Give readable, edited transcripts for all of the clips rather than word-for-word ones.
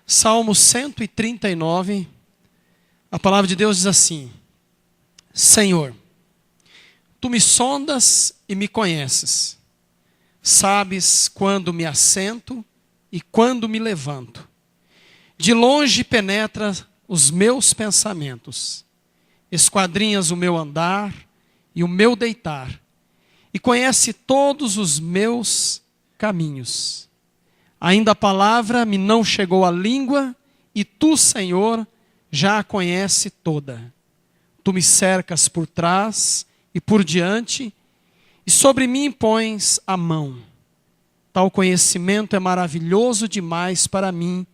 Salmo 139, a palavra de Deus diz assim: Senhor, Tu me sondas e me conheces. Sabes quando me assento e quando me levanto. De longe penetra os meus pensamentos. Esquadrinhas o meu andar e o meu deitar. E conhece todos os meus caminhos. Ainda a palavra me não chegou à língua, e Tu, Senhor, já a conhece toda. Tu me cercas por trás e por diante, e sobre mim pões a mão. Tal conhecimento é maravilhoso demais para mim,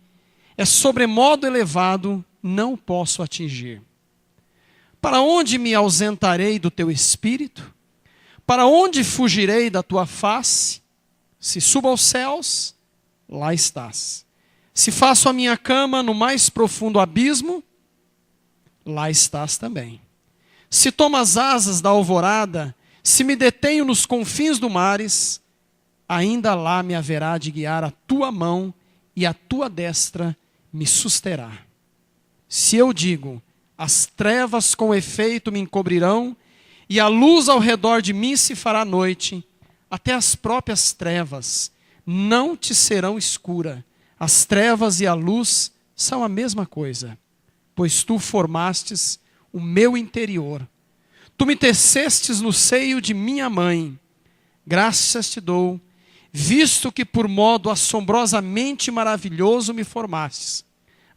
é sobremodo elevado, não posso atingir. Para onde me ausentarei do Teu Espírito? Para onde fugirei da Tua face? Se subo aos céus, lá estás. Se faço a minha cama no mais profundo abismo, lá estás também. Se tomo as asas da alvorada, se me detenho nos confins do mares, ainda lá me haverá de guiar a Tua mão e a Tua destra me susterá. Se eu digo, as trevas com efeito me encobrirão, e a luz ao redor de mim se fará noite, até as próprias trevas não te serão escura. As trevas e a luz são a mesma coisa, pois Tu formastes o meu interior. Tu me tecestes no seio de minha mãe. Graças te dou, visto que por modo assombrosamente maravilhoso me formastes.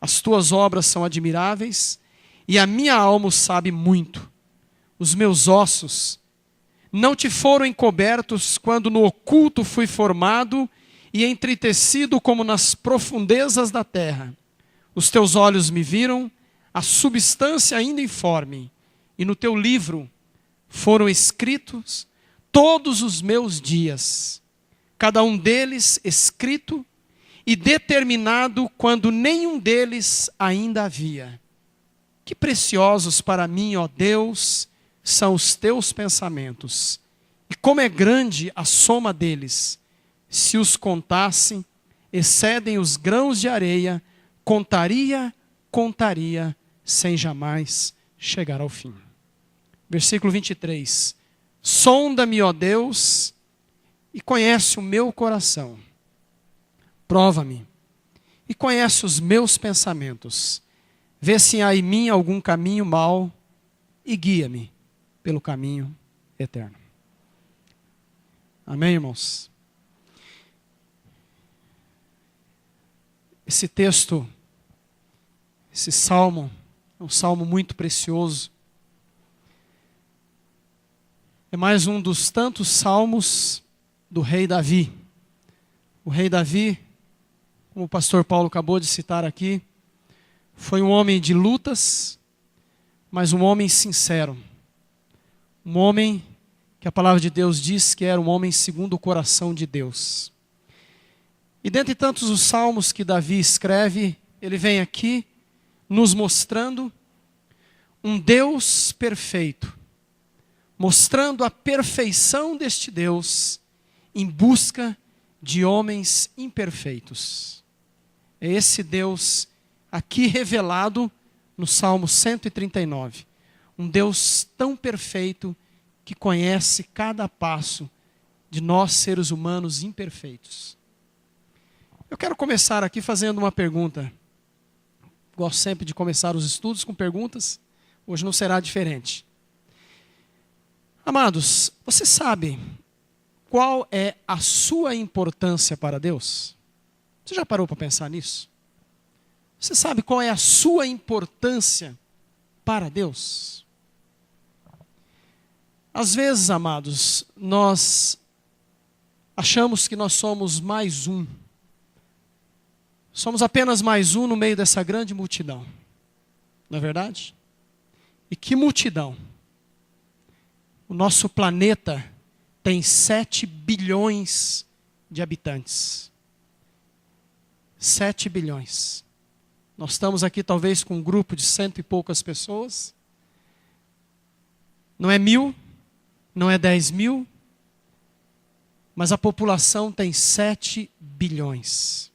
As Tuas obras são admiráveis, e a minha alma o sabe muito. Os meus ossos não Te foram encobertos quando no oculto fui formado e entretecido como nas profundezas da terra. Os Teus olhos me viram, a substância ainda informe, e no Teu livro foram escritos todos os meus dias, cada um deles escrito e determinado quando nenhum deles ainda havia. Que preciosos para mim, ó Deus, são os Teus pensamentos, e como é grande a soma deles. Se os contasse, excedem os grãos de areia, contaria, sem jamais chegar ao fim. Versículo 23. Sonda-me, ó Deus, e conhece o meu coração. Prova-me, e conhece os meus pensamentos. Vê se há em mim algum caminho mau, e guia-me pelo caminho eterno. Amém, irmãos? Esse texto, esse salmo, é um salmo muito precioso. É mais um dos tantos salmos do rei Davi. O rei Davi, como o pastor Paulo acabou de citar aqui, foi um homem de lutas, mas um homem sincero. Um homem que a palavra de Deus diz que era um homem segundo o coração de Deus. E dentre tantos os salmos que Davi escreve, ele vem aqui nos mostrando um Deus perfeito, mostrando a perfeição deste Deus em busca de homens imperfeitos. É esse Deus aqui revelado no Salmo 139. Um Deus tão perfeito que conhece cada passo de nós seres humanos imperfeitos. Eu quero começar aqui fazendo uma pergunta. Gosto sempre de começar os estudos com perguntas. Hoje não será diferente. Amados, você sabe qual é a sua importância para Deus? Você já parou para pensar nisso? Você sabe qual é a sua importância para Deus? Às vezes, amados, nós achamos que nós somos mais um. Somos apenas mais um no meio dessa grande multidão. Não é verdade? E que multidão! O nosso planeta tem 7 bilhões de habitantes. 7 bilhões. Nós estamos aqui talvez com um grupo de 100 e poucas pessoas. Não é 1000, não é 10.000, mas a população tem 7 bilhões.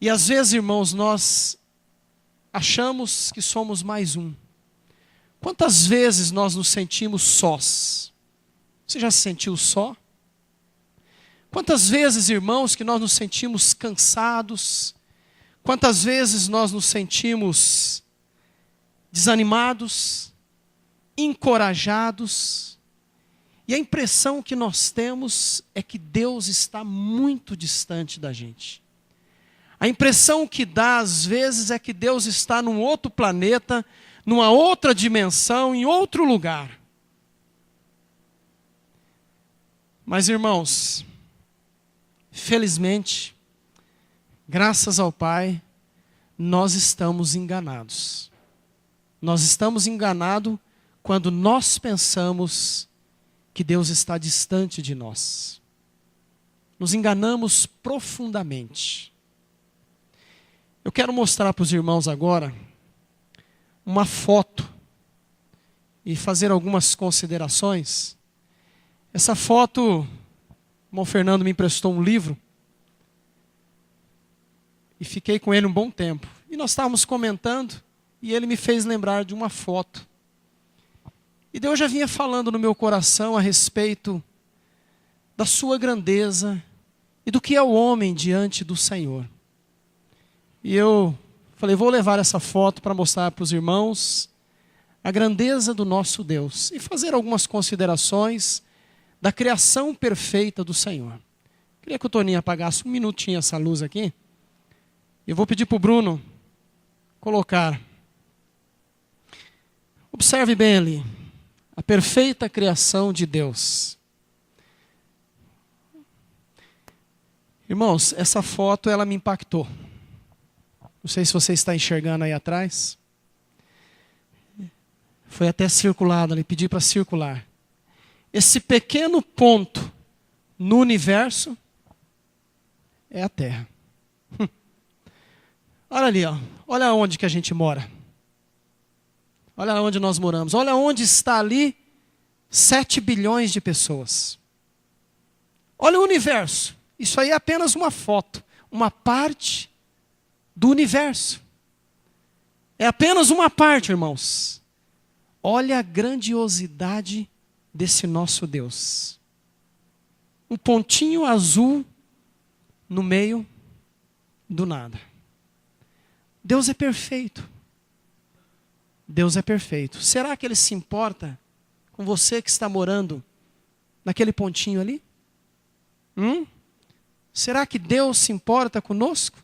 E às vezes, irmãos, nós achamos que somos mais um. Quantas vezes nós nos sentimos sós? Você já se sentiu só? Quantas vezes, irmãos, que nós nos sentimos cansados? Quantas vezes nós nos sentimos desanimados, encorajados? E a impressão que nós temos é que Deus está muito distante da gente. A impressão que dá às vezes é que Deus está num outro planeta, numa outra dimensão, em outro lugar. Mas, irmãos, felizmente, graças ao Pai, nós estamos enganados. Nós estamos enganados quando nós pensamos que Deus está distante de nós. Nos enganamos profundamente. Eu quero mostrar para os irmãos agora uma foto e fazer algumas considerações. Essa foto, o irmão Fernando me emprestou um livro e fiquei com ele um bom tempo. E nós estávamos comentando e ele me fez lembrar de uma foto. E Deus já vinha falando no meu coração a respeito da sua grandeza e do que é o homem diante do Senhor. E eu falei, vou levar essa foto para mostrar para os irmãos a grandeza do nosso Deus e fazer algumas considerações da criação perfeita do Senhor. Queria que o Toninho apagasse um minutinho essa luz aqui. Eu vou pedir para o Bruno colocar. Observe bem ali, a perfeita criação de Deus. Irmãos, essa foto ela me impactou. Não sei se você está enxergando aí atrás. Foi até circulado ali, pedi para circular. Esse pequeno ponto no universo é a Terra. Olha ali, ó. Olha onde que a gente mora. Olha onde nós moramos. Olha onde está ali 7 bilhões de pessoas. Olha o universo. Isso aí é apenas uma foto, uma parte do universo. É apenas uma parte, irmãos. Olha a grandiosidade desse nosso Deus. Um pontinho azul no meio do nada. Deus é perfeito. Deus é perfeito. Será que Ele se importa com você que está morando naquele pontinho ali? Será que Deus se importa conosco?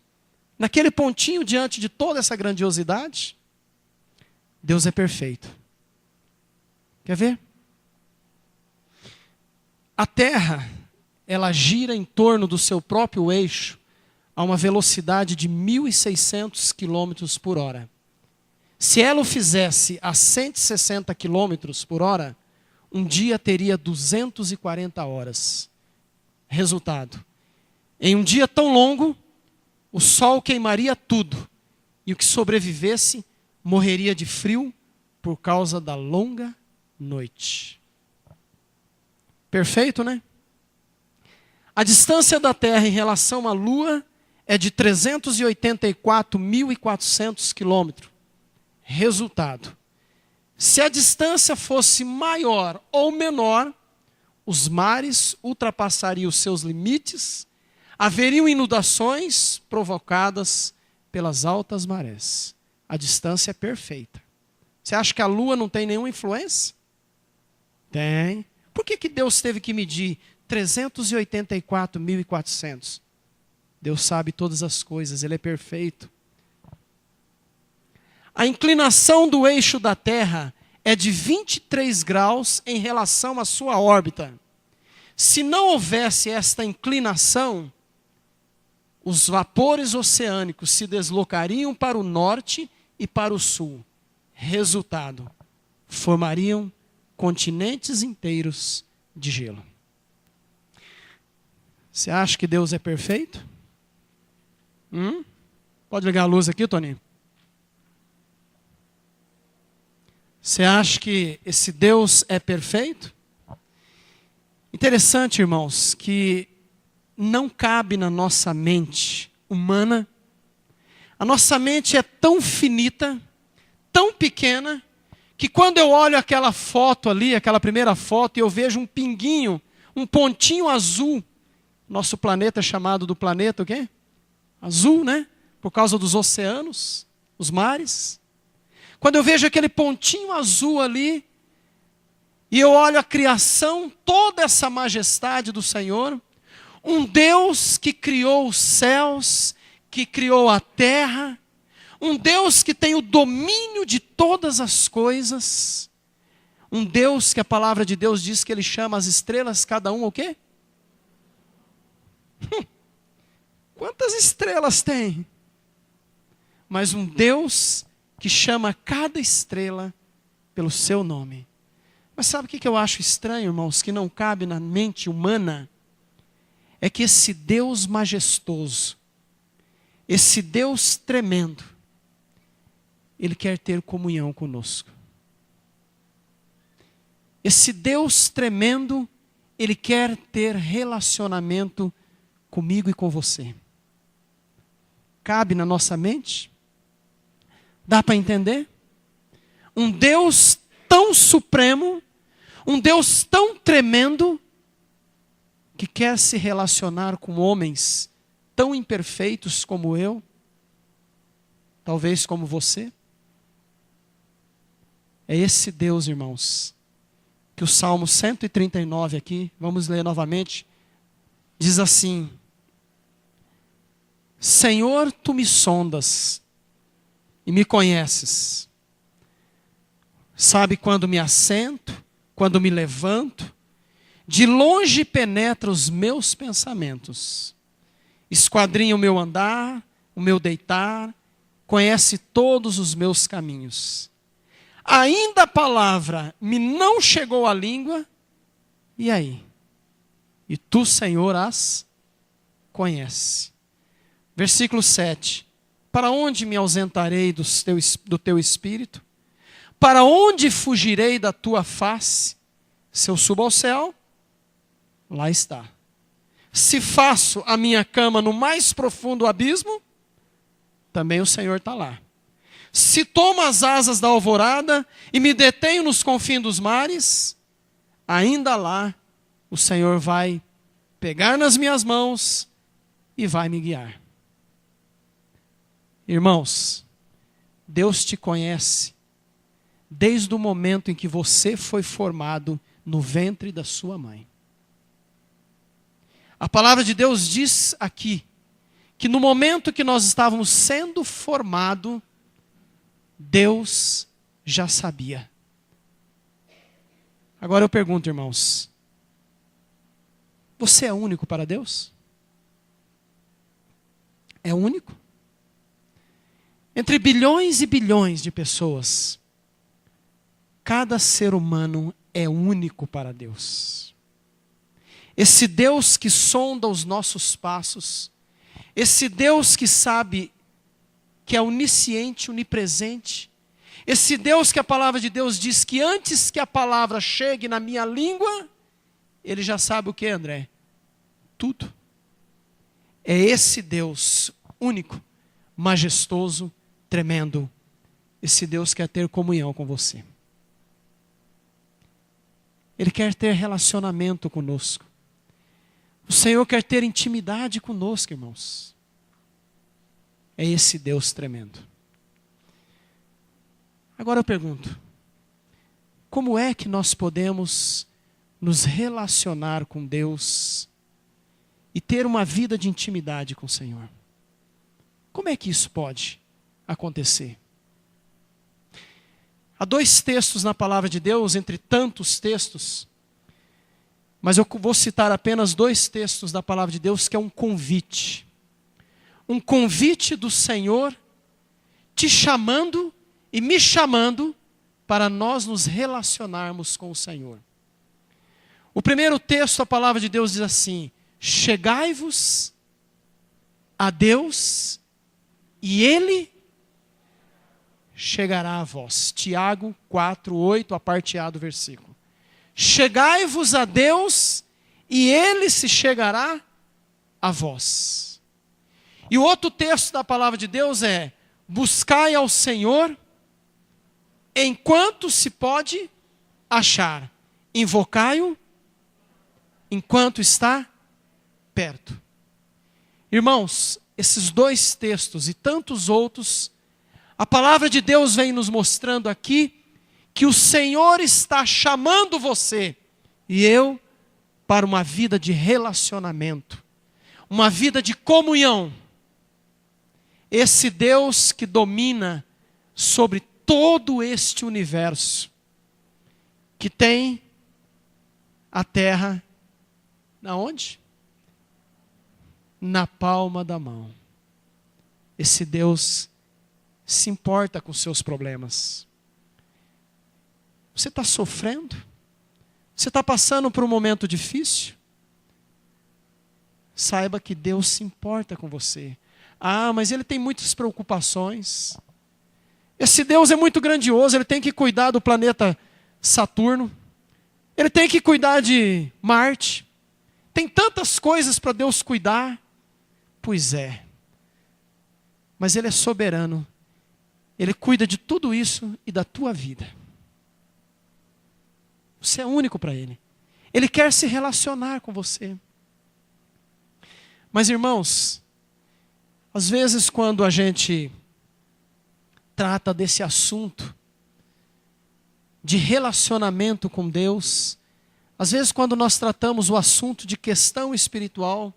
Naquele pontinho diante de toda essa grandiosidade? Deus é perfeito. Quer ver? A Terra, ela gira em torno do seu próprio eixo a uma velocidade de 1.600 km por hora. Se ela o fizesse a 160 km por hora, um dia teria 240 horas. Resultado: em um dia tão longo, o sol queimaria tudo, e o que sobrevivesse morreria de frio por causa da longa noite. Perfeito, né? A distância da Terra em relação à Lua é de 384.400 quilômetros. Resultado: se a distância fosse maior ou menor, os mares ultrapassariam os seus limites, haveriam inundações provocadas pelas altas marés. A distância é perfeita. Você acha que a Lua não tem nenhuma influência? Tem. Por que Deus teve que medir 384.400? Deus sabe todas as coisas, Ele é perfeito. A inclinação do eixo da Terra é de 23 graus em relação à sua órbita. Se não houvesse esta inclinação, os vapores oceânicos se deslocariam para o norte e para o sul. Resultado: formariam continentes inteiros de gelo. Você acha que Deus é perfeito? Pode ligar a luz aqui, Toninho? Você acha que esse Deus é perfeito? Interessante, irmãos, que não cabe na nossa mente humana A nossa mente é tão finita, tão pequena, que quando eu olho aquela foto ali, aquela primeira foto, e eu vejo um pinguinho, um pontinho azul, nosso planeta é chamado do planeta o quê? Azul, né? Por causa dos oceanos, os mares. Quando eu vejo aquele pontinho azul ali, e eu olho a criação, toda essa majestade do Senhor, um Deus que criou os céus, que criou a terra, um Deus que tem o domínio de todas as coisas, um Deus que a palavra de Deus diz que Ele chama as estrelas, cada uma o quê? Quantas estrelas tem? Mas um Deus que chama cada estrela pelo seu nome. Mas sabe o que eu acho estranho, irmãos, que não cabe na mente humana? É que esse Deus majestoso, esse Deus tremendo, Ele quer ter comunhão conosco. Esse Deus tremendo, Ele quer ter relacionamento comigo e com você. Cabe na nossa mente? Dá para entender? Um Deus tão supremo, um Deus tão tremendo, que quer se relacionar com homens tão imperfeitos como eu, talvez como você. É esse Deus, irmãos, que o Salmo 139 aqui, vamos ler novamente, diz assim: Senhor, tu me sondas e me conheces. Sabe quando me assento, quando me levanto, de longe penetra os meus pensamentos. Esquadrinha o meu andar, o meu deitar, conhece todos os meus caminhos. Ainda a palavra me não chegou à língua, e aí? E tu, Senhor, as conhece. Versículo 7. Para onde me ausentarei do teu espírito? Para onde fugirei da tua face? Se eu subo ao céu, lá está. Se faço a minha cama no mais profundo abismo, também o Senhor está lá. Se tomo as asas da alvorada e me detenho nos confins dos mares, ainda lá o Senhor vai pegar nas minhas mãos e vai me guiar. Irmãos, Deus te conhece desde o momento em que você foi formado no ventre da sua mãe. A palavra de Deus diz aqui, que no momento que nós estávamos sendo formados, Deus já sabia. Agora eu pergunto, irmãos, você é único para Deus? É único? Entre bilhões e bilhões de pessoas, cada ser humano é único para Deus. Esse Deus que sonda os nossos passos, esse Deus que sabe que é onisciente, onipresente, esse Deus que a palavra de Deus diz que antes que a palavra chegue na minha língua, Ele já sabe o que, André? Tudo. É esse Deus único, majestoso, tremendo. Esse Deus quer ter comunhão com você. Ele quer ter relacionamento conosco. O Senhor quer ter intimidade conosco, irmãos. É esse Deus tremendo. Agora eu pergunto, como é que nós podemos nos relacionar com Deus e ter uma vida de intimidade com o Senhor? Como é que isso pode acontecer? Há 2 textos na palavra de Deus, entre tantos textos, mas eu vou citar apenas 2 textos da palavra de Deus, que é um convite. Um convite do Senhor te chamando e me chamando para nós nos relacionarmos com o Senhor. O primeiro texto, a palavra de Deus diz assim: chegai-vos a Deus e Ele chegará a vós. Tiago 4:8, a parte A do versículo. Chegai-vos a Deus e Ele se chegará a vós. E o outro texto da palavra de Deus é: buscai ao Senhor enquanto se pode achar, invocai-o enquanto está perto. Irmãos, esses dois textos e tantos outros, a palavra de Deus vem nos mostrando aqui que o Senhor está chamando você e eu para uma vida de relacionamento, uma vida de comunhão. Esse Deus que domina sobre todo este universo, que tem a terra, na onde? Na palma da mão. Esse Deus se importa com seus problemas. Você está sofrendo? Você está passando por um momento difícil? Saiba que Deus se importa com você. Ah, mas Ele tem muitas preocupações. Esse Deus é muito grandioso, Ele tem que cuidar do planeta Saturno. Ele tem que cuidar de Marte. Tem tantas coisas para Deus cuidar. Pois é. Mas Ele é soberano. Ele cuida de tudo isso e da tua vida. Você é único para Ele. Ele quer se relacionar com você. Mas, irmãos, às vezes quando a gente trata desse assunto de relacionamento com Deus, às vezes quando nós tratamos o assunto de questão espiritual,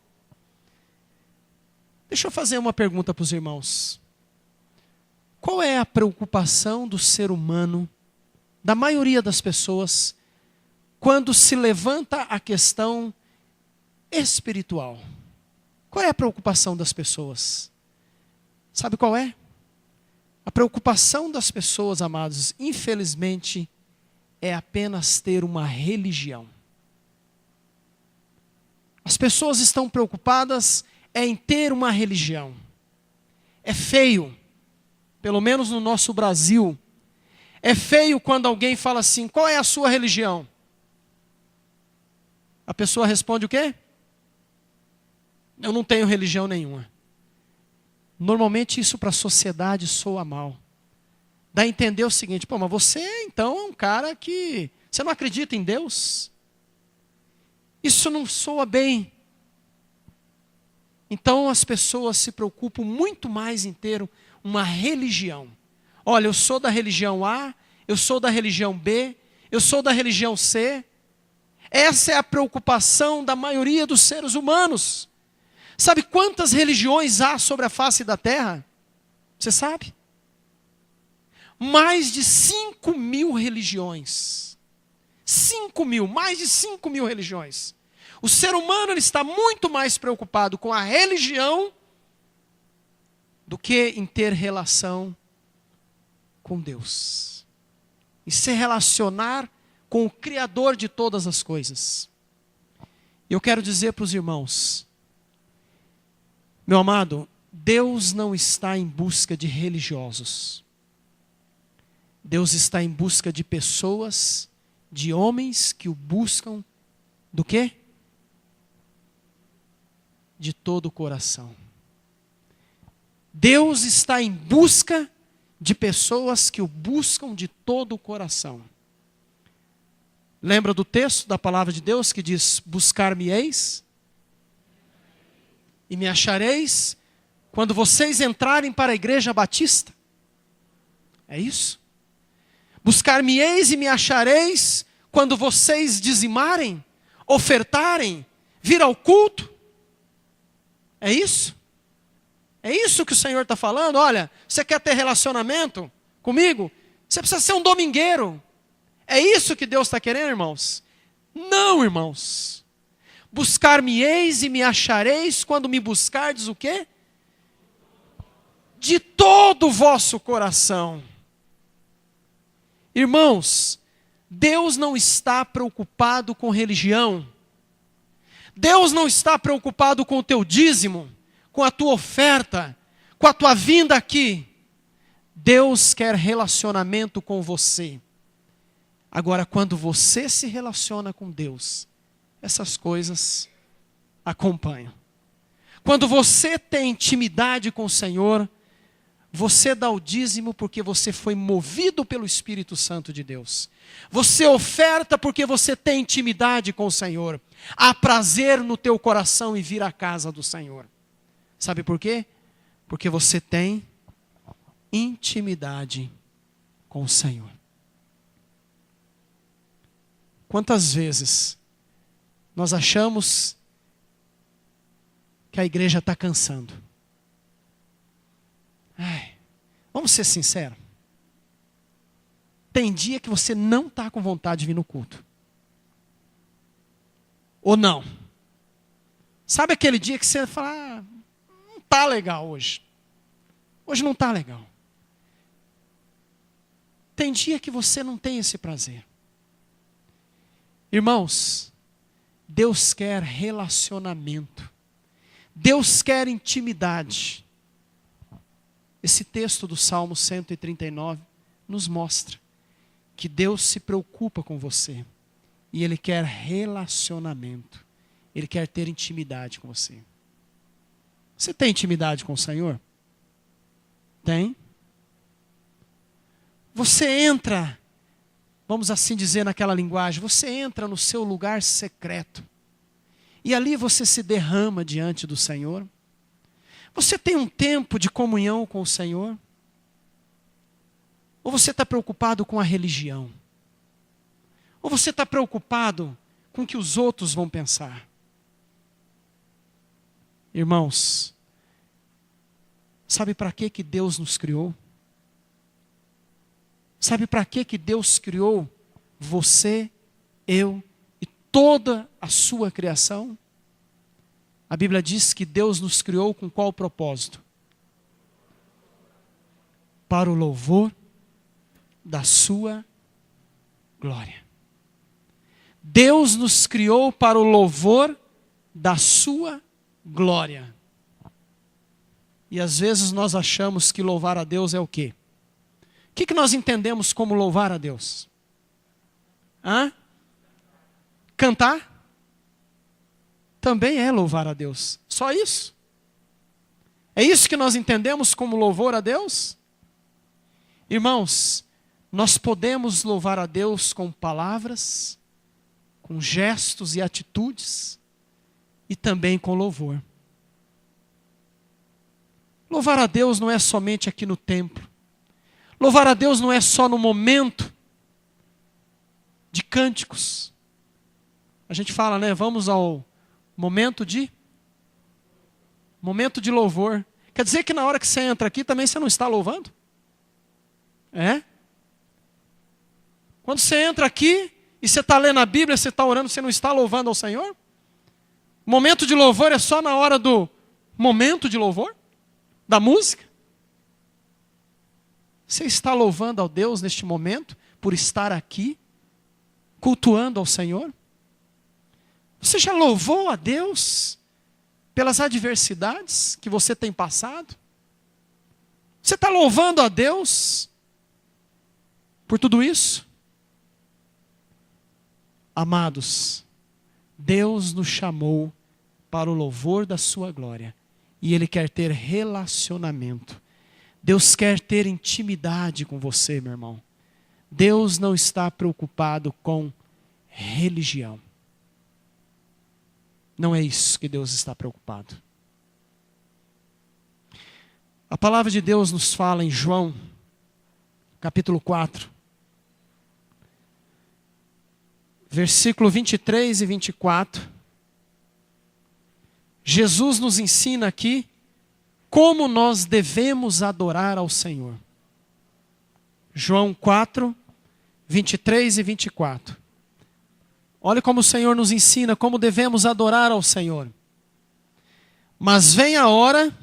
deixa eu fazer uma pergunta para os irmãos. Qual é a preocupação do ser humano, da maioria das pessoas, quando se levanta a questão espiritual? Qual é a preocupação das pessoas? Sabe qual é? A preocupação das pessoas, amados, infelizmente, é apenas ter uma religião. As pessoas estão preocupadas em ter uma religião. É feio, pelo menos no nosso Brasil, é feio quando alguém fala assim: qual é a sua religião? A pessoa responde o quê? Eu não tenho religião nenhuma. Normalmente isso para a sociedade soa mal. Dá a entender o seguinte: pô, mas você então é um cara que... você não acredita em Deus? Isso não soa bem. Então as pessoas se preocupam muito mais em ter uma religião. Olha, eu sou da religião A, eu sou da religião B, eu sou da religião C. Essa é a preocupação da maioria dos seres humanos. Sabe quantas religiões há sobre a face da terra? Você sabe? Mais de 5.000 religiões. 5.000, mais de 5.000 religiões. O ser humano ele está muito mais preocupado com a religião do que em ter relação com Deus. E se relacionar com o Criador de todas as coisas. Eu quero dizer para os irmãos, meu amado, Deus não está em busca de religiosos. Deus está em busca de pessoas, de homens que o buscam do quê? De todo o coração. Deus está em busca de pessoas que o buscam de todo o coração. Lembra do texto da palavra de Deus que diz: buscar-me-eis e me achareis quando vocês entrarem para a igreja batista? É isso? Buscar-me-eis e me achareis quando vocês dizimarem, ofertarem, vir ao culto? É isso? É isso que o Senhor está falando? Olha, você quer ter relacionamento comigo? Você precisa ser um domingueiro. É isso que Deus está querendo, irmãos? Não, irmãos. Buscar-me-eis e me achareis quando me buscardes o quê? De todo o vosso coração. Irmãos, Deus não está preocupado com religião. Deus não está preocupado com o teu dízimo, com a tua oferta, com a tua vinda aqui. Deus quer relacionamento com você. Agora, quando você se relaciona com Deus, essas coisas acompanham. Quando você tem intimidade com o Senhor, você dá o dízimo porque você foi movido pelo Espírito Santo de Deus. Você oferta porque você tem intimidade com o Senhor. Há prazer no teu coração em vir à casa do Senhor. Sabe por quê? Porque você tem intimidade com o Senhor. Quantas vezes nós achamos que a igreja está cansando? Vamos ser sinceros. Tem dia que você não está com vontade de vir no culto. Ou não? Sabe aquele dia que você fala, não está legal hoje. Hoje não está legal. Tem dia que você não tem esse prazer. Irmãos, Deus quer relacionamento. Deus quer intimidade. Esse texto do Salmo 139 nos mostra que Deus se preocupa com você. E Ele quer relacionamento. Ele quer ter intimidade com você. Você tem intimidade com o Senhor? Tem? Você entra, vamos assim dizer naquela linguagem, você entra no seu lugar secreto. E ali você se derrama diante do Senhor. Você tem um tempo de comunhão com o Senhor? Ou você está preocupado com a religião? Ou você está preocupado com o que os outros vão pensar? Irmãos, sabe para que Deus nos criou? Sabe para que Deus criou você, eu e toda a sua criação? A Bíblia diz que Deus nos criou com qual propósito? Para o louvor da sua glória. Deus nos criou para o louvor da sua glória. E às vezes nós achamos que louvar a Deus é o quê? O que nós entendemos como louvar a Deus? Cantar? Também é louvar a Deus. Só isso? É isso que nós entendemos como louvor a Deus? Irmãos, nós podemos louvar a Deus com palavras, com gestos e atitudes, e também com louvor. Louvar a Deus não é somente aqui no templo. Louvar a Deus não é só no momento de cânticos. A gente fala, né? Vamos ao momento de louvor. Quer dizer que na hora que você entra aqui também você não está louvando? É? Quando você entra aqui e você está lendo a Bíblia, você está orando, você não está louvando ao Senhor? O momento de louvor é só na hora do momento de louvor? Da música? Você está louvando ao Deus neste momento por estar aqui, cultuando ao Senhor? Você já louvou a Deus pelas adversidades que você tem passado? Você está louvando a Deus por tudo isso? Amados, Deus nos chamou para o louvor da sua glória. E Ele quer ter relacionamento. Deus quer ter intimidade com você, meu irmão. Deus não está preocupado com religião. Não é isso que Deus está preocupado. A palavra de Deus nos fala em João, capítulo 4, versículo 23 e 24. Jesus nos ensina aqui como nós devemos adorar ao Senhor. João 4, 23 e 24. Olha como o Senhor nos ensina como devemos adorar ao Senhor. Mas vem a hora,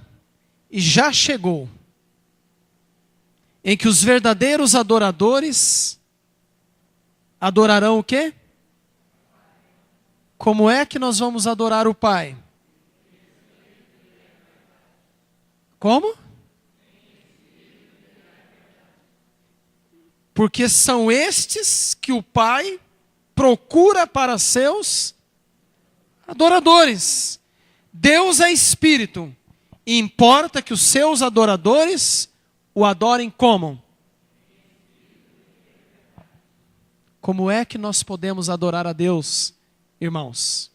e já chegou, em que os verdadeiros adoradores adorarão o quê? Como é que nós vamos adorar o Pai? Como? Porque são estes que o Pai procura para seus adoradores. Deus é espírito, e importa que os seus adoradores o adorem como? Como é que nós podemos adorar a Deus, irmãos?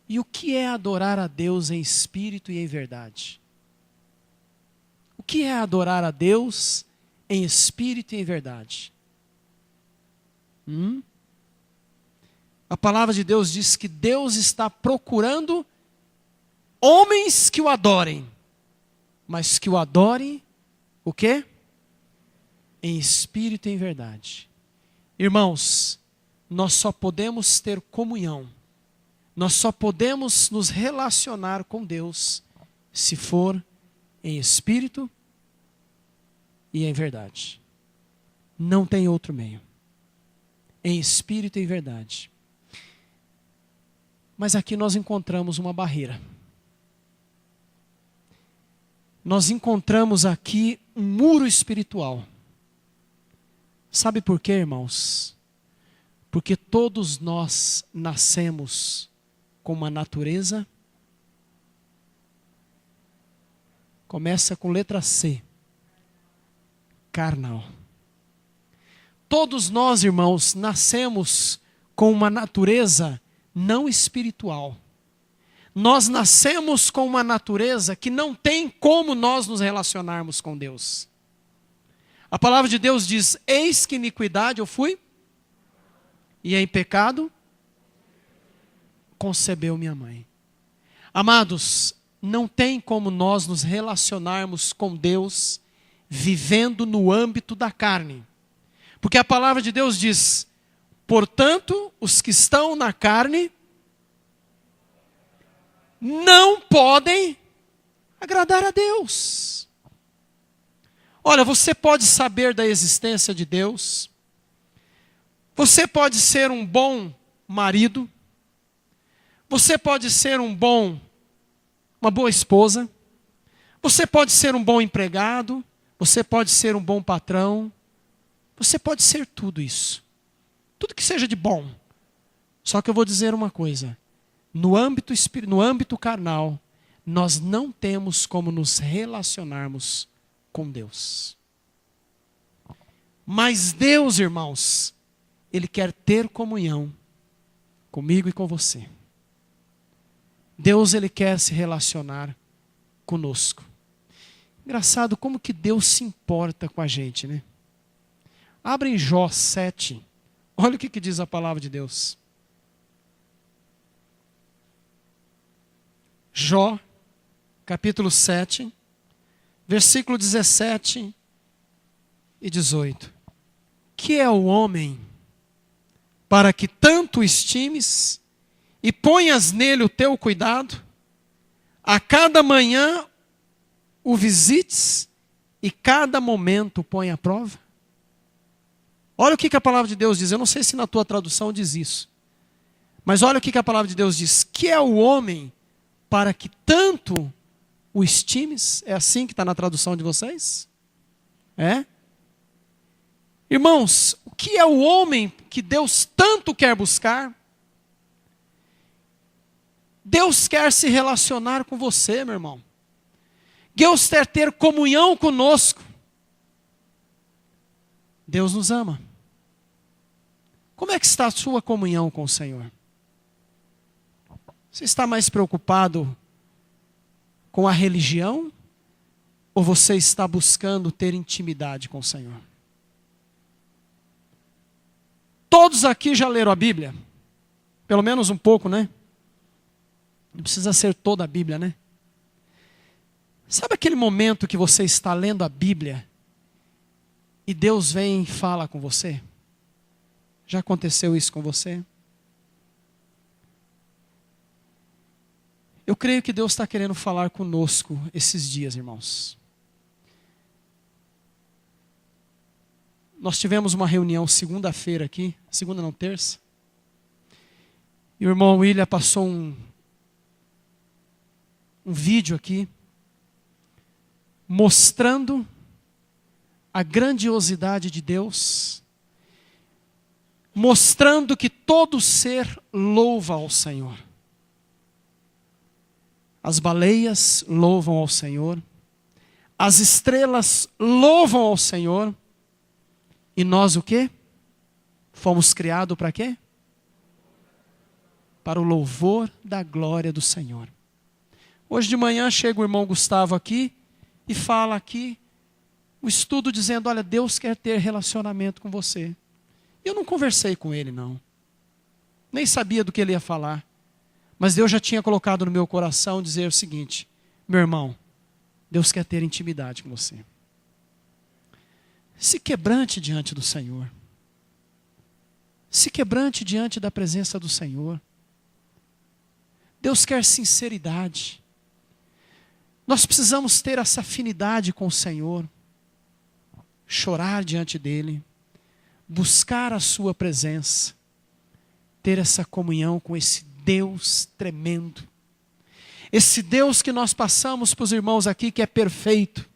E o que é adorar a Deus em espírito e em verdade? O que é adorar a Deus em espírito e em verdade? A palavra de Deus diz que Deus está procurando homens que o adorem, mas que o adorem, o quê? Em espírito e em verdade. Irmãos, nós só podemos ter comunhão, nós só podemos nos relacionar com Deus se for em espírito e em verdade. Não tem outro meio. Em espírito e em verdade. Mas aqui nós encontramos uma barreira. Nós encontramos aqui um muro espiritual. Sabe por quê, irmãos? Porque todos nós nascemos com uma natureza. Começa com letra C. Carnal. Todos nós, irmãos, nascemos com uma natureza não espiritual. Nós nascemos com uma natureza que não tem como nós nos relacionarmos com Deus. A palavra de Deus diz: eis que iniquidade eu fui, e em pecado concebeu minha mãe. Amados, não tem como nós nos relacionarmos com Deus vivendo no âmbito da carne. Porque a palavra de Deus diz: portanto, os que estão na carne não podem agradar a Deus. Olha, você pode saber da existência de Deus, você pode ser um bom marido, você pode ser uma boa esposa, você pode ser um bom empregado, você pode ser um bom patrão, você pode ser tudo isso. Tudo que seja de bom. Só que eu vou dizer uma coisa. No âmbito carnal, nós não temos como nos relacionarmos com Deus. Mas Deus, irmãos, Ele quer ter comunhão comigo e com você. Deus, Ele quer se relacionar conosco. Engraçado como que Deus se importa com a gente, né? Abre em Jó 7. Olha o que diz a palavra de Deus. Jó, capítulo 7, versículo 17 e 18. Que é o homem para que tanto estimes e ponhas nele o teu cuidado, a cada manhã o visites e cada momento o põe à prova? Olha o que a palavra de Deus diz. Eu não sei se na tua tradução diz isso. Mas olha o que a palavra de Deus diz. Que é o homem para que tanto o estimes? É assim que está na tradução de vocês? É? Irmãos, o que é o homem que Deus tanto quer buscar? Deus quer se relacionar com você, meu irmão. Deus quer ter comunhão conosco. Deus nos ama. Como é que está a sua comunhão com o Senhor? Você está mais preocupado com a religião? Ou você está buscando ter intimidade com o Senhor? Todos aqui já leram a Bíblia? Pelo menos um pouco, né? Não precisa ser toda a Bíblia, né? Sabe aquele momento que você está lendo a Bíblia e Deus vem e fala com você? Já aconteceu isso com você? Eu creio que Deus está querendo falar conosco esses dias, irmãos. Nós tivemos uma reunião segunda-feira aqui, segunda não, terça. E o irmão William passou um vídeo aqui, mostrando a grandiosidade de Deus, mostrando que todo ser louva ao Senhor. As baleias louvam ao Senhor, as estrelas louvam ao Senhor, e nós o quê? Fomos criados para quê? Para o louvor da glória do Senhor. Hoje de manhã chega o irmão Gustavo aqui e fala aqui o estudo dizendo, olha, Deus quer ter relacionamento com você. Eu não conversei com ele, não. Nem sabia do que ele ia falar. Mas Deus já tinha colocado no meu coração dizer o seguinte, meu irmão, Deus quer ter intimidade com você. Se quebrante diante do Senhor. Se quebrante diante da presença do Senhor. Deus quer sinceridade. Nós precisamos ter essa afinidade com o Senhor. Chorar diante dEle. Buscar a sua presença. Ter essa comunhão com esse Deus tremendo. Esse Deus que nós passamos para os irmãos aqui, que é perfeito.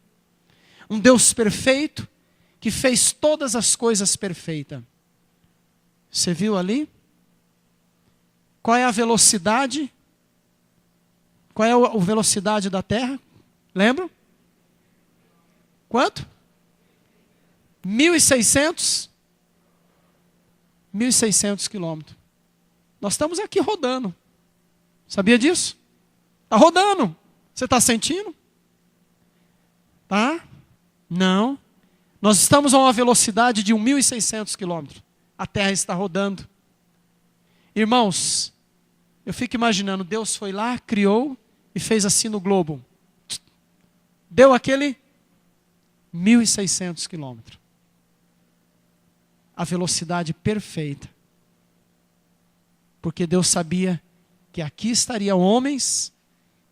Um Deus perfeito, que fez todas as coisas perfeitas. Você viu ali? Qual é a velocidade? Qual é a velocidade da Terra? Lembra? Quanto? 1.600? 1.600 quilômetros. Nós estamos aqui rodando. Sabia disso? Está rodando. Você está sentindo? Tá? Não. Nós estamos a uma velocidade de 1.600 quilômetros. A Terra está rodando. Irmãos, eu fico imaginando, Deus foi lá, criou e fez assim no globo. Deu aquele 1.600 quilômetros. A velocidade perfeita. Porque Deus sabia que aqui estariam homens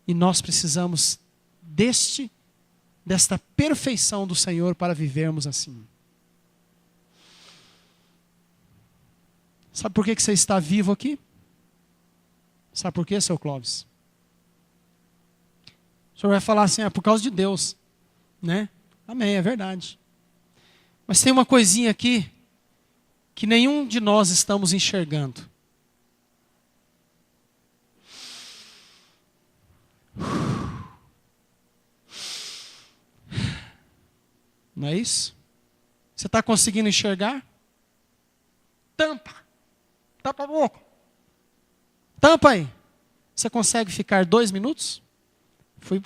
e nós precisamos desta perfeição do Senhor para vivermos assim. Sabe por que você está vivo aqui? Sabe por quê, seu Clóvis? O senhor vai falar assim, por causa de Deus, né? Amém, é verdade. Mas tem uma coisinha aqui que nenhum de nós estamos enxergando. Não é isso? Você está conseguindo enxergar? Tampa. Tampa a boca. Tampa aí. Você consegue ficar 2 minutos?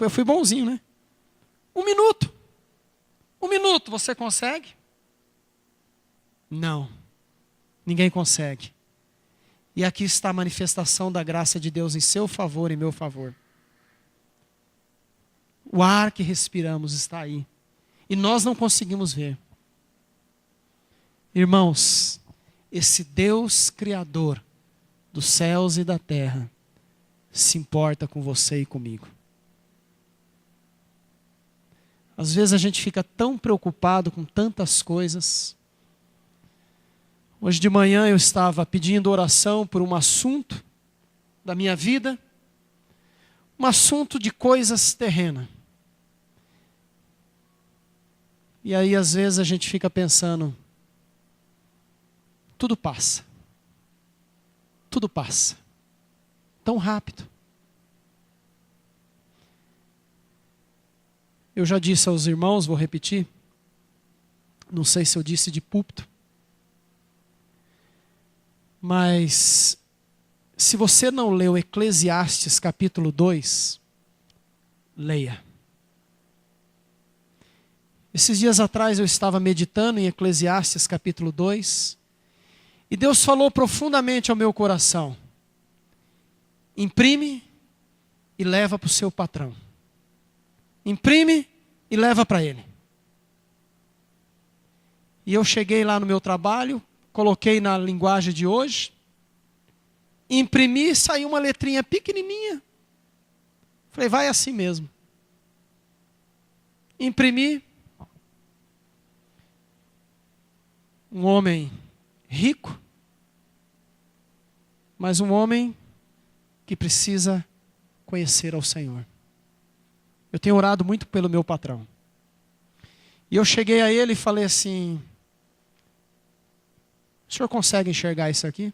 Eu fui bonzinho, né? 1 minuto. 1 minuto, você consegue? Não. Ninguém consegue. E aqui está a manifestação da graça de Deus em seu favor e meu favor. O ar que respiramos está aí. E nós não conseguimos ver. Irmãos, esse Deus Criador dos céus e da terra se importa com você e comigo. Às vezes a gente fica tão preocupado com tantas coisas. Hoje de manhã eu estava pedindo oração por um assunto da minha vida, um assunto de coisas terrenas. E aí às vezes a gente fica pensando, tudo passa. Tudo passa. Tão rápido. Eu já disse aos irmãos, vou repetir. Não sei se eu disse de púlpito. Mas, se você não leu Eclesiastes capítulo 2, leia. Esses dias atrás eu estava meditando em Eclesiastes capítulo 2. E Deus falou profundamente ao meu coração. Imprime e leva para o seu patrão. Imprime e leva para ele. E eu cheguei lá no meu trabalho, coloquei na linguagem de hoje, imprimi e saiu uma letrinha pequenininha. Falei, vai assim mesmo. Imprimi. Um homem rico, mas um homem que precisa conhecer ao Senhor. Eu tenho orado muito pelo meu patrão. E eu cheguei a ele e falei assim, O senhor consegue enxergar isso aqui?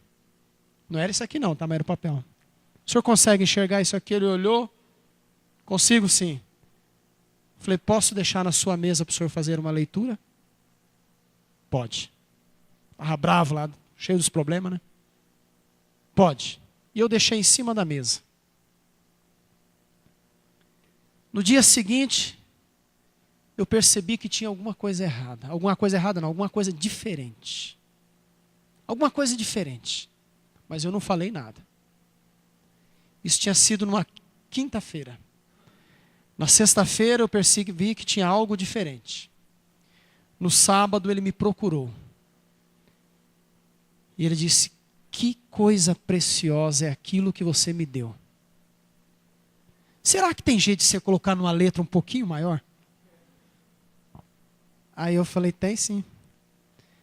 Não era isso aqui não, tá? Mas era o papel. O senhor consegue enxergar isso aqui? Ele olhou. Consigo sim. Falei, posso deixar na sua mesa para o senhor fazer uma leitura? Pode. Estava bravo lá, cheio dos problemas, né? Pode. E eu deixei em cima da mesa. No dia seguinte, eu percebi que tinha alguma coisa errada. Alguma coisa errada não, alguma coisa diferente. Alguma coisa diferente. Mas eu não falei nada. Isso tinha sido numa quinta-feira. Na sexta-feira eu percebi que tinha algo diferente. No sábado ele me procurou. E ele disse, que coisa preciosa é aquilo que você me deu. Será que tem jeito de você colocar numa letra um pouquinho maior? Aí eu falei, tem sim.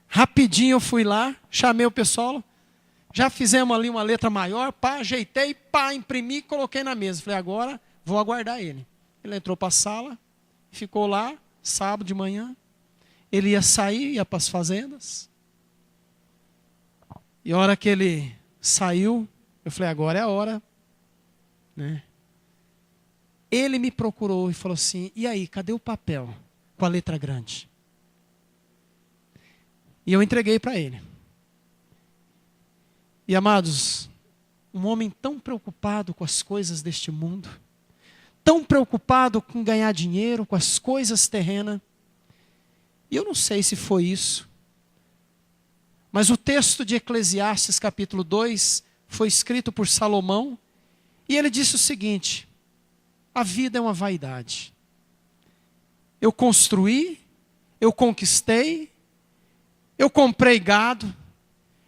Rapidinho eu fui lá, chamei o pessoal, já fizemos ali uma letra maior, pá, ajeitei, pá, imprimi e coloquei na mesa. Falei, agora vou aguardar ele. Ele entrou para a sala, ficou lá, sábado de manhã. Ele ia sair, ia para as fazendas. E a hora que ele saiu, eu falei, agora é a hora. Né? Ele me procurou e falou assim, e aí, cadê o papel com a letra grande? E eu entreguei para ele. E amados, um homem tão preocupado com as coisas deste mundo, tão preocupado com ganhar dinheiro, com as coisas terrenas. E eu não sei se foi isso, mas o texto de Eclesiastes capítulo 2 foi escrito por Salomão, e ele disse o seguinte, a vida é uma vaidade. Eu construí, eu conquistei, eu comprei gado,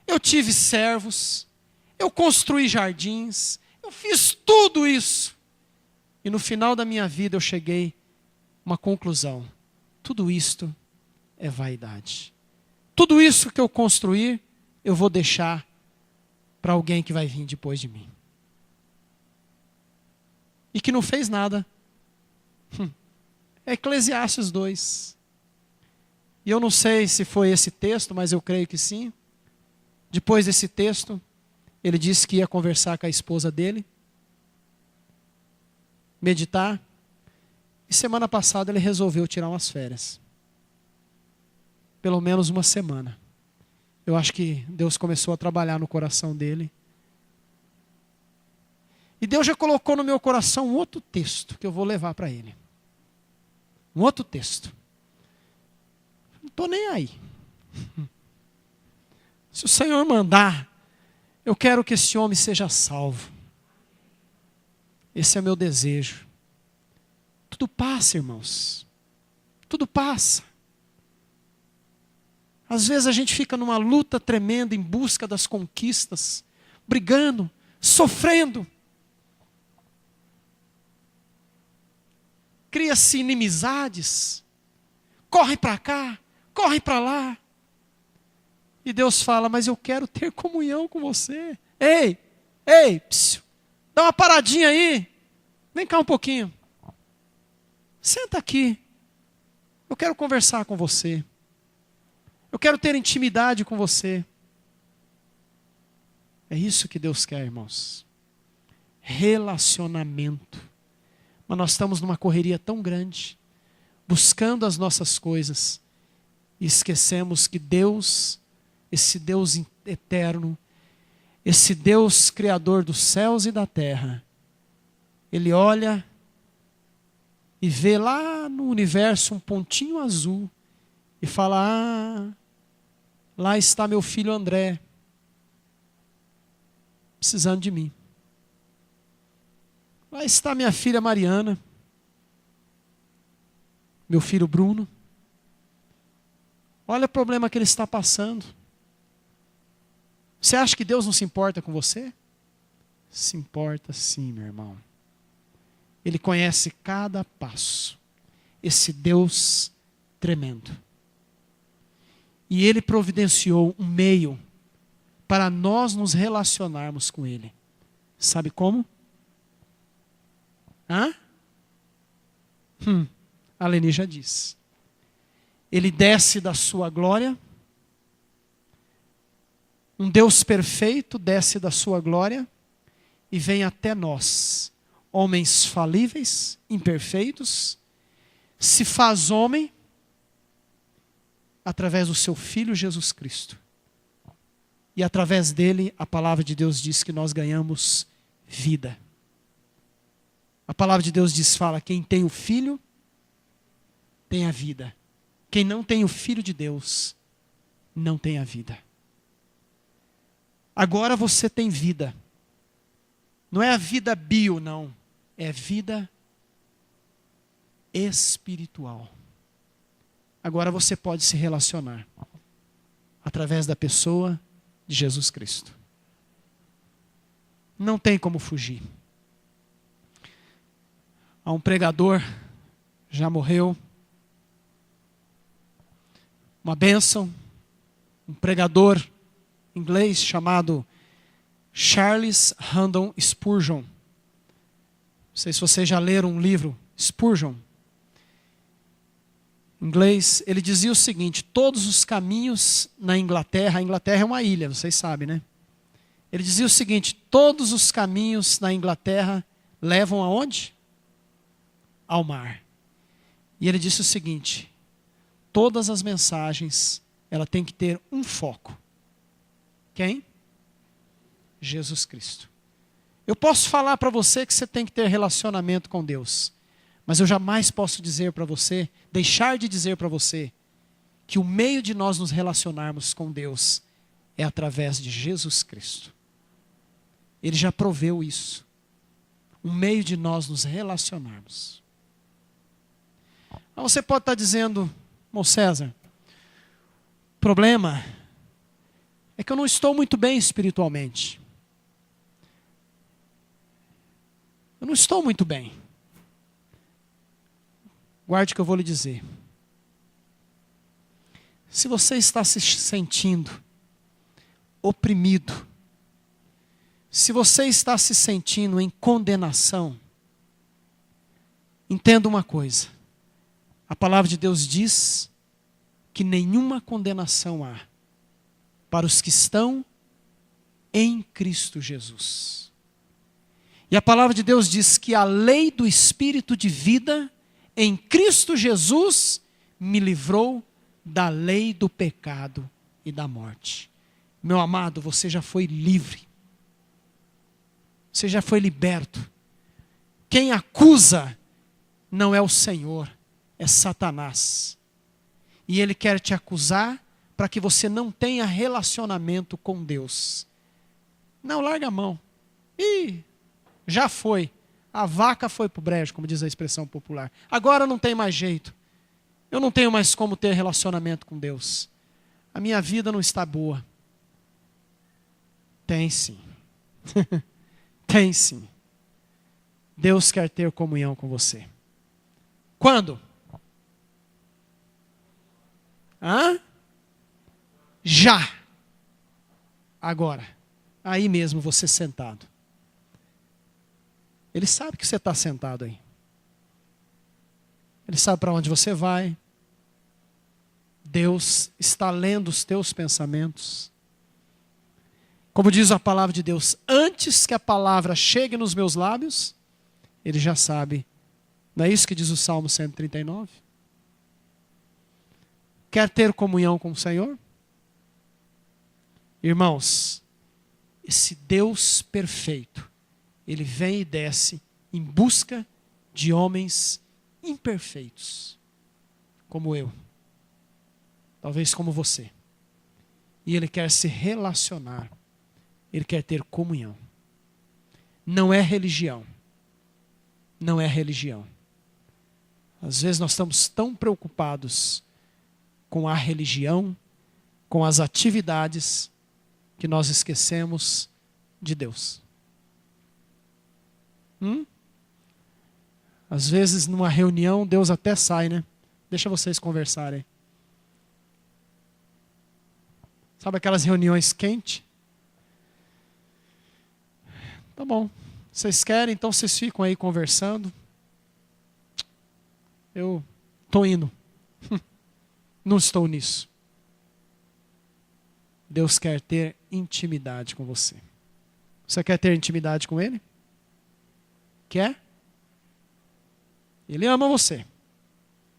eu tive servos, eu construí jardins, eu fiz tudo isso. E no final da minha vida eu cheguei a uma conclusão. Tudo isto é vaidade. Tudo isso que eu construir, eu vou deixar para alguém que vai vir depois de mim. E que não fez nada. É Eclesiastes 2. E eu não sei se foi esse texto, mas eu creio que sim. Depois desse texto, ele disse que ia conversar com a esposa dele, meditar. E semana passada ele resolveu tirar umas férias. Pelo menos uma semana. Eu acho que Deus começou a trabalhar no coração dele. E Deus já colocou no meu coração um outro texto que eu vou levar para ele. Um outro texto. Não estou nem aí. Se o Senhor mandar, eu quero que esse homem seja salvo. Esse é meu desejo. Tudo passa, irmãos. Tudo passa. Às vezes a gente fica numa luta tremenda em busca das conquistas, brigando, sofrendo. Cria-se inimizades. Corre para cá, corre para lá. E Deus fala, mas eu quero ter comunhão com você. Ei, psiu, dá uma paradinha aí. Vem cá um pouquinho. Senta aqui. Eu quero conversar com você. Eu quero ter intimidade com você. É isso que Deus quer, irmãos. Relacionamento. Mas nós estamos numa correria tão grande, buscando as nossas coisas, e esquecemos que Deus, esse Deus eterno, esse Deus criador dos céus e da terra, Ele olha e vê lá no universo um pontinho azul e fala, lá está meu filho André, precisando de mim. Lá está minha filha Mariana, meu filho Bruno. Olha o problema que ele está passando. Você acha que Deus não se importa com você? Se importa sim, meu irmão. Ele conhece cada passo. Esse Deus tremendo. E Ele providenciou um meio para nós nos relacionarmos com Ele. Sabe como? A Leni já disse. Ele desce da sua glória Um Deus perfeito desce da sua glória e vem até nós, homens falíveis, imperfeitos, se faz homem através do seu Filho Jesus Cristo. E através dele, a palavra de Deus diz que nós ganhamos vida. A palavra de Deus fala, quem tem o Filho, tem a vida. Quem não tem o Filho de Deus, não tem a vida. Agora você tem vida. Não é a vida bio, não. É vida espiritual. Agora você pode se relacionar através da pessoa de Jesus Cristo. Não tem como fugir. Há um pregador, já morreu, uma bênção, um pregador inglês chamado Charles Haddon Spurgeon. Não sei se vocês já leram um livro, Spurgeon. Em inglês, ele dizia o seguinte: todos os caminhos na Inglaterra, a Inglaterra é uma ilha, vocês sabem, né? Ele dizia o seguinte: todos os caminhos na Inglaterra levam aonde? Ao mar. E ele disse o seguinte: todas as mensagens, ela tem que ter um foco. Quem? Jesus Cristo. Eu posso falar para você que você tem que ter relacionamento com Deus, mas eu jamais posso dizer para você, deixar de dizer para você, que o meio de nós nos relacionarmos com Deus é através de Jesus Cristo. Ele já proveu isso. O meio de nós nos relacionarmos. Mas você pode estar dizendo, irmão César, o problema é que eu não estou muito bem espiritualmente. Eu não estou muito bem. Guarde o que eu vou lhe dizer. Se você está se sentindo oprimido, se você está se sentindo em condenação, entenda uma coisa. A palavra de Deus diz que nenhuma condenação há para os que estão em Cristo Jesus. E a palavra de Deus diz que a lei do Espírito de vida em Cristo Jesus me livrou da lei do pecado e da morte. Meu amado, você já foi livre. Você já foi liberto. Quem acusa não é o Senhor, é Satanás. E ele quer te acusar para que você não tenha relacionamento com Deus. Não, larga a mão. Já foi. A vaca foi para o brejo, como diz a expressão popular. Agora não tem mais jeito. Eu não tenho mais como ter relacionamento com Deus. A minha vida não está boa. Tem sim. Tem sim. Deus quer ter comunhão com você. Quando? Já. Agora. Aí mesmo, você sentado. Ele sabe que você está sentado aí. Ele sabe para onde você vai. Deus está lendo os teus pensamentos. Como diz a palavra de Deus, antes que a palavra chegue nos meus lábios, Ele já sabe. Não é isso que diz o Salmo 139? Quer ter comunhão com o Senhor? Irmãos, esse Deus perfeito, Ele vem e desce em busca de homens imperfeitos, como eu, talvez como você. E Ele quer se relacionar, Ele quer ter comunhão. Não é religião. Não é religião. Às vezes nós estamos tão preocupados com a religião, com as atividades, que nós esquecemos de Deus. Às vezes numa reunião Deus até sai, né? Deixa vocês conversarem. Sabe aquelas reuniões quentes? Tá bom. Vocês querem, então vocês ficam aí conversando. Eu estou indo. Não estou nisso. Deus quer ter intimidade com você. Você quer ter intimidade com Ele? Quer? Ele ama você.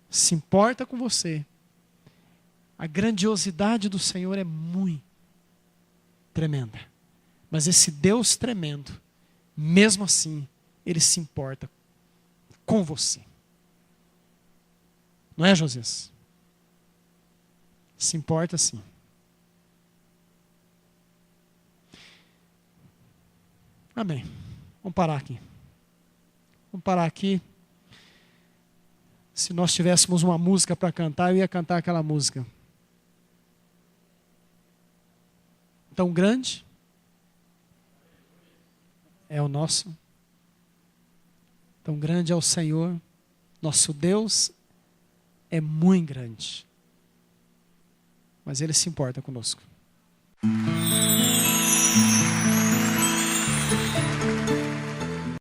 Se importa com você. A grandiosidade do Senhor é muito tremenda. Mas esse Deus tremendo, mesmo assim, Ele se importa com você. Não é, Josias? Se importa sim. Amém. Vamos parar aqui. Vamos parar aqui. Se nós tivéssemos uma música para cantar, eu ia cantar aquela música. Tão grande é o nosso. Tão grande é o Senhor. Nosso Deus é muito grande. Mas Ele se importa conosco.